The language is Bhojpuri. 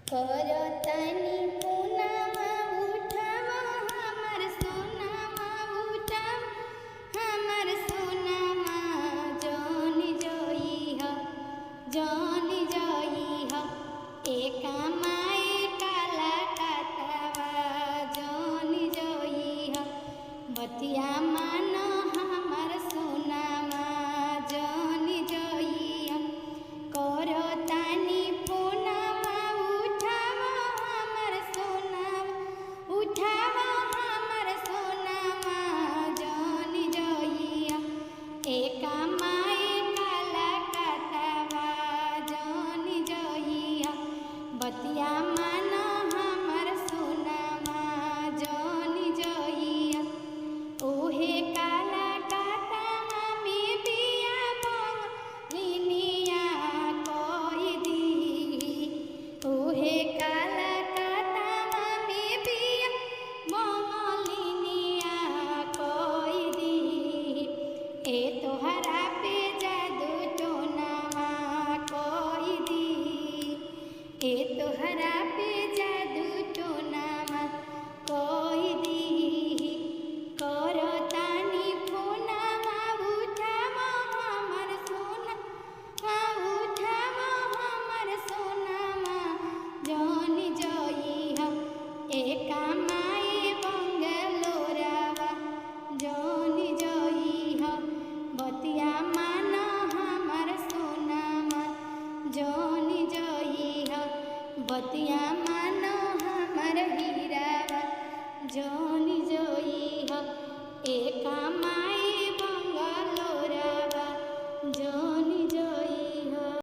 करतानी पुनामा उठाव हमर सोनामा उठाव हमर सोनामा जानी जइह जानी जइह एका माए काला कातवा जानी जइह बतिया मान हमर सोनामा जानी जइह करतानी पुनामा उठाव हमर सोनामा उठाव हमर सोनामा जानी जइह एका माए काला कातवा जानी जइह बतिया मान हमर सोनामा जानी जइह ओहे काला कातवा में बिया बंगलिनिया कहि दी ओहे काला कातवा में बिया बंगलिनिया कहि दी ए तोहरा पे जादू टोनामा कहि दी ए तोहरा पे जादू टोनामा कहि दी करतानी पुनामा उठाव हमर सोनामा उठाव हमर सोनामा जानी जइह एका माए बंगलोरवा जानी जइह बतिया मान हमर सोनामा जानी जइह बतिया मान